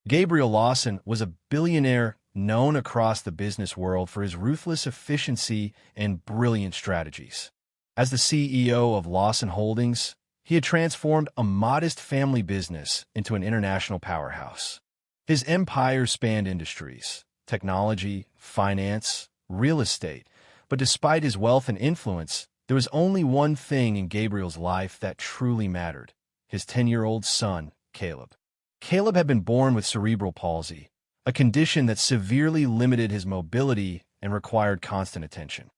Gabriel Lawson was a billionaire known across the business world for his ruthless efficiency and brilliant strategies. As the CEO of Lawson Holdings, he had transformed a modest family business into an international powerhouse. His empire spanned industries, technology, finance, real estate, but despite his wealth and influence, there was only one thing in Gabriel's life that truly mattered: his 10-year-old son, Caleb. Caleb had been born with cerebral palsy, a condition that severely limited his mobility and required constant attention.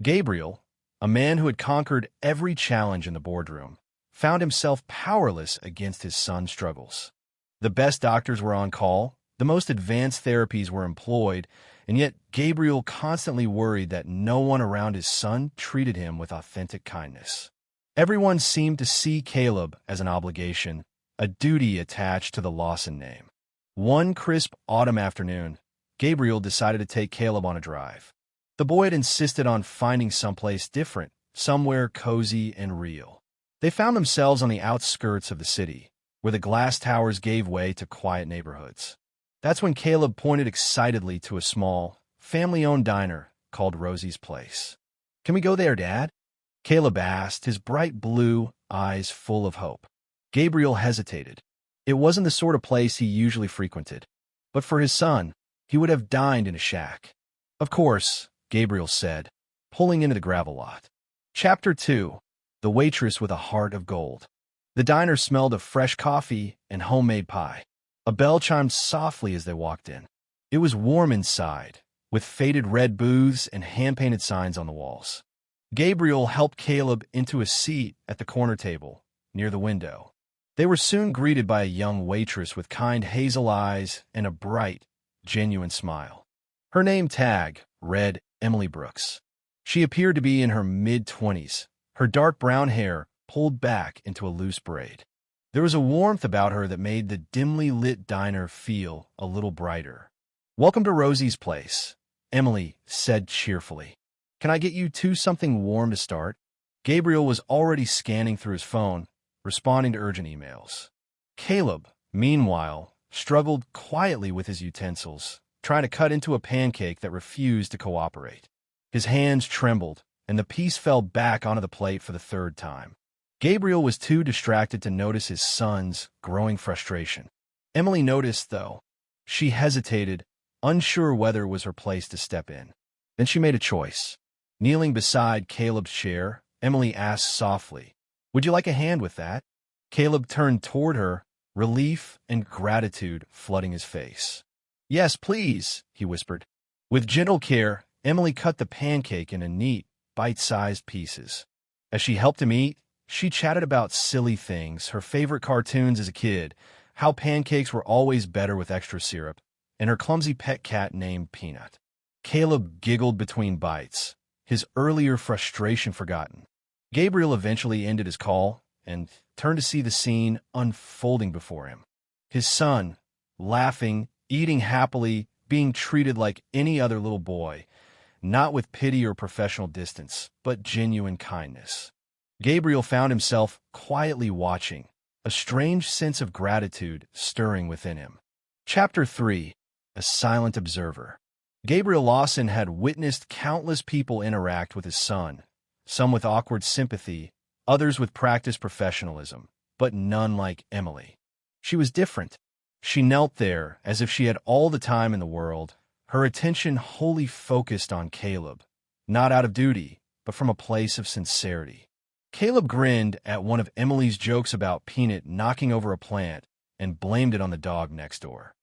Gabriel, a man who had conquered every challenge in the boardroom, found himself powerless against his son's struggles. The best doctors were on call, the most advanced therapies were employed, and yet Gabriel constantly worried that no one around his son treated him with authentic kindness. Everyone seemed to see Caleb as an obligation, a duty attached to the Lawson name. One crisp autumn afternoon, Gabriel decided to take Caleb on a drive. The boy had insisted on finding someplace different, somewhere cozy and real. They found themselves on the outskirts of the city, where the glass towers gave way to quiet neighborhoods. That's when Caleb pointed excitedly to a small, family-owned diner called Rosie's Place. "Can we go there, Dad?" Caleb asked, his bright blue eyes full of hope. Gabriel hesitated. It wasn't the sort of place he usually frequented, but for his son, he would have dined in a shack. "Of course," Gabriel said, pulling into the gravel lot. Chapter 2: The Waitress with a Heart of Gold. The diner smelled of fresh coffee and homemade pie. A bell chimed softly as they walked in. It was warm inside, with faded red booths and hand-painted signs on the walls. Gabriel helped Caleb into a seat at the corner table, near the window. They were soon greeted by a young waitress with kind hazel eyes and a bright, genuine smile. Her name tag read Emily Brooks. She appeared to be in her mid-20s, her dark brown hair pulled back into a loose braid. There was a warmth about her that made the dimly lit diner feel a little brighter. "Welcome to Rosie's Place," Emily said cheerfully. "Can I get you two something warm to start?" Gabriel was already scanning through his phone, responding to urgent emails. Caleb, meanwhile, struggled quietly with his utensils, trying to cut into a pancake that refused to cooperate. His hands trembled, and the piece fell back onto the plate for the third time. Gabriel was too distracted to notice his son's growing frustration. Emily noticed, though. She hesitated, unsure whether it was her place to step in. Then she made a choice. Kneeling beside Caleb's chair, Emily asked softly, "Would you like a hand with that?" Caleb turned toward her, relief and gratitude flooding his face. "Yes, please," he whispered. With gentle care, Emily cut the pancake into neat, bite-sized pieces. As she helped him eat, she chatted about silly things, her favorite cartoons as a kid, how pancakes were always better with extra syrup, and her clumsy pet cat named Peanut. Caleb giggled between bites, his earlier frustration forgotten. Gabriel eventually ended his call and turned to see the scene unfolding before him. His son, laughing, eating happily, being treated like any other little boy, not with pity or professional distance, but genuine kindness. Gabriel found himself quietly watching, a strange sense of gratitude stirring within him. Chapter 3: A Silent Observer. Gabriel Lawson had witnessed countless people interact with his son, some with awkward sympathy, others with practiced professionalism, but none like Emily. She was different. She knelt there as if she had all the time in the world, her attention wholly focused on Caleb, not out of duty, but from a place of sincerity. Caleb grinned at one of Emily's jokes about Peanut knocking over a plant and blamed it on the dog next door.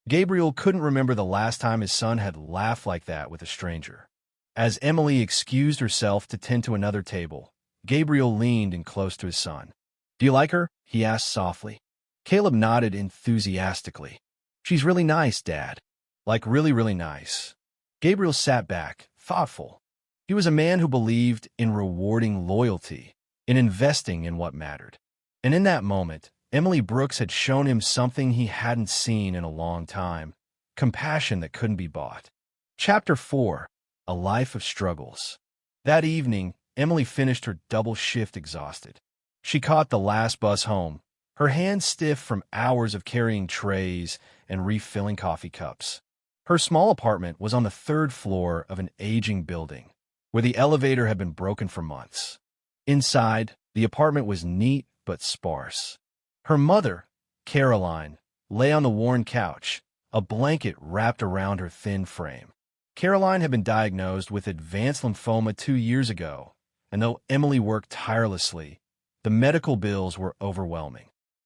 Gabriel couldn't remember the last time his son had laughed like that with a stranger. As Emily excused herself to tend to another table, Gabriel leaned in close to his son. "Do you like her?" he asked softly. Caleb nodded enthusiastically. "She's really nice, Dad. Like really, really nice." Gabriel sat back, thoughtful. He was a man who believed in rewarding loyalty, in investing in what mattered. And in that moment, Emily Brooks had shown him something he hadn't seen in a long time: compassion that couldn't be bought. Chapter 4: A Life of Struggles. That evening, Emily finished her double shift exhausted. She caught the last bus home, her hands stiff from hours of carrying trays and refilling coffee cups. Her small apartment was on the third floor of an aging building, where the elevator had been broken for months. Inside, the apartment was neat but sparse. Her mother, Caroline, lay on the worn couch, a blanket wrapped around her thin frame. Caroline had been diagnosed with advanced lymphoma 2 years ago, and though Emily worked tirelessly, the medical bills were overwhelming.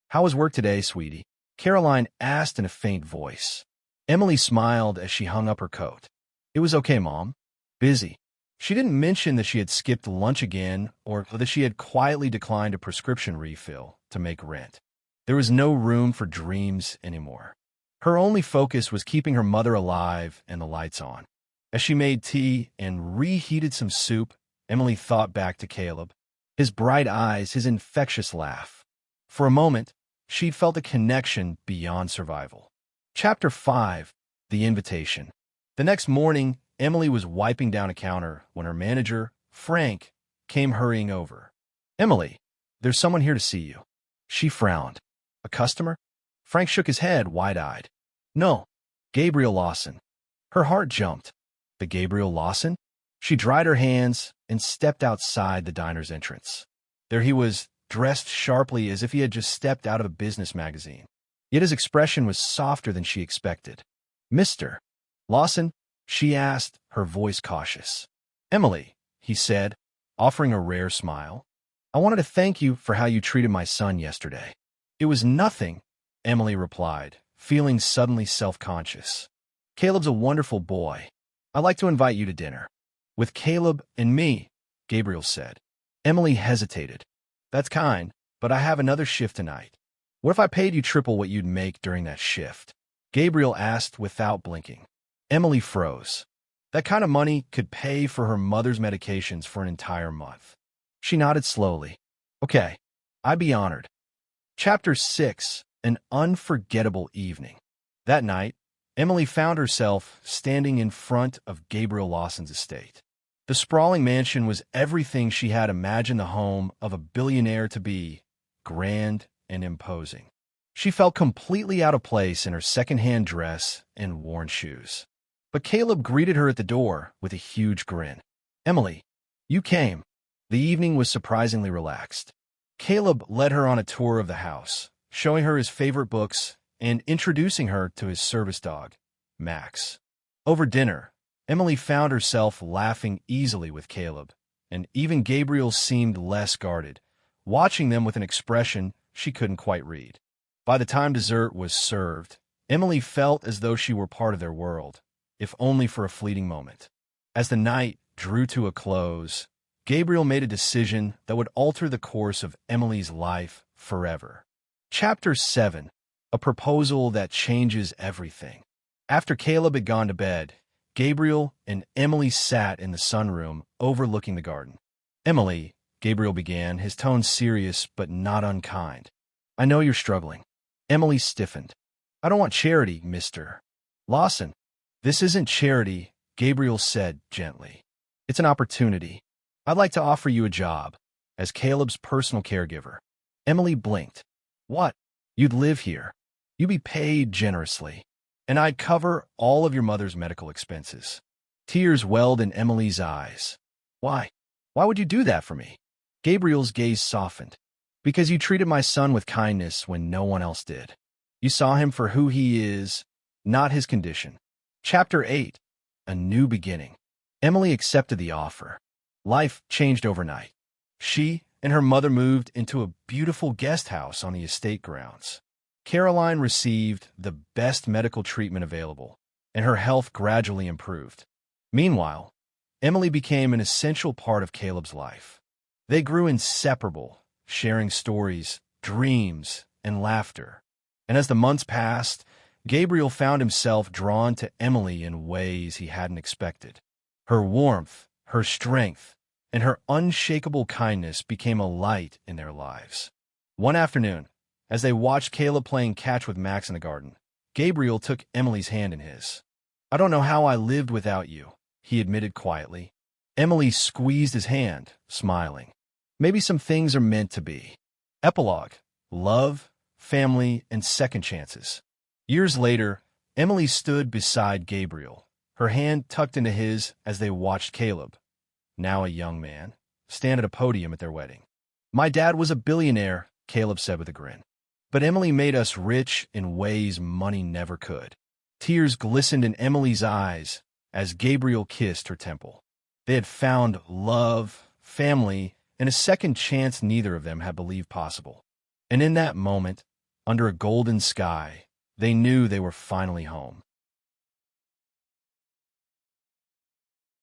"How was work today, sweetie?" Caroline asked in a faint voice. Emily smiled as she hung up her coat. "It was okay, Mom. Busy." She didn't mention that she had skipped lunch again or that she had quietly declined a prescription refill to make rent. There was no room for dreams anymore. Her only focus was keeping her mother alive and the lights on. As she made tea and reheated some soup, Emily thought back to Caleb. His bright eyes, his infectious laugh. For a moment, she felt a connection beyond survival. Chapter 5. The Invitation. The next morning, Emily was wiping down a counter when her manager, Frank, came hurrying over. "Emily, there's someone here to see you." She frowned. "A customer?" Frank shook his head, wide-eyed. "No, Gabriel Lawson." Her heart jumped. The Gabriel Lawson? She dried her hands and stepped outside the diner's entrance. There he was, dressed sharply as if he had just stepped out of a business magazine. Yet his expression was softer than she expected. "Mr. Lawson?" she asked, her voice cautious. "Emily," he said, offering a rare smile. "I wanted to thank you for how you treated my son yesterday." "It was nothing," Emily replied, feeling suddenly self-conscious. "Caleb's a wonderful boy. I'd like to invite you to dinner." "With Caleb and me," Gabriel said. Emily hesitated. "That's kind, but I have another shift tonight." "What if I paid you triple what you'd make during that shift?" Gabriel asked without blinking. Emily froze. That kind of money could pay for her mother's medications for an entire month. She nodded slowly. "Okay, I'd be honored." Chapter 6. An Unforgettable Evening. That night, Emily found herself standing in front of Gabriel Lawson's estate. The sprawling mansion was everything she had imagined the home of a billionaire to be, grand and imposing. She felt completely out of place in her second-hand dress and worn shoes. But Caleb greeted her at the door with a huge grin. "Emily, you came." The evening was surprisingly relaxed. Caleb led her on a tour of the house, showing her his favorite books and introducing her to his service dog, Max. Over dinner, Emily found herself laughing easily with Caleb, and even Gabriel seemed less guarded, watching them with an expression she couldn't quite read. By the time dessert was served, Emily felt as though she were part of their world, if only for a fleeting moment. As the night drew to a close, Gabriel made a decision that would alter the course of Emily's life forever. Chapter 7. A Proposal That Changes Everything. After Caleb had gone to bed, Gabriel and Emily sat in the sunroom overlooking the garden. "Emily," Gabriel began, his tone serious but not unkind. "I know you're struggling." Emily stiffened. "I don't want charity, Mr. Lawson." "This isn't charity," Gabriel said gently. "It's an opportunity. I'd like to offer you a job as Caleb's personal caregiver." Emily blinked. "What? You'd live here. You'd be paid generously. And I'd cover all of your mother's medical expenses." Tears welled in Emily's eyes. "Why? Why would you do that for me?" Gabriel's gaze softened. "Because you treated my son with kindness when no one else did. You saw him for who he is, not his condition." Chapter 8. A New Beginning. Emily accepted the offer. Life changed overnight. She and her mother moved into a beautiful guest house on the estate grounds. Caroline received the best medical treatment available, and her health gradually improved. Meanwhile, Emily became an essential part of Caleb's life. They grew inseparable, sharing stories, dreams, and laughter. And as the months passed, Gabriel found himself drawn to Emily in ways he hadn't expected. Her warmth, her strength, and her unshakable kindness became a light in their lives. One afternoon, as they watched Caleb playing catch with Max in the garden, Gabriel took Emily's hand in his. "I don't know how I lived without you," he admitted quietly. Emily squeezed his hand, smiling. "Maybe some things are meant to be." Epilogue. Love, family, and second chances. Years later, Emily stood beside Gabriel, her hand tucked into his as they watched Caleb, now a young man, stand at a podium at their wedding. "My dad was a billionaire," Caleb said with a grin. "But Emily made us rich in ways money never could." Tears glistened in Emily's eyes as Gabriel kissed her temple. They had found love, family, and a second chance neither of them had believed possible. And in that moment, under a golden sky, they knew they were finally home.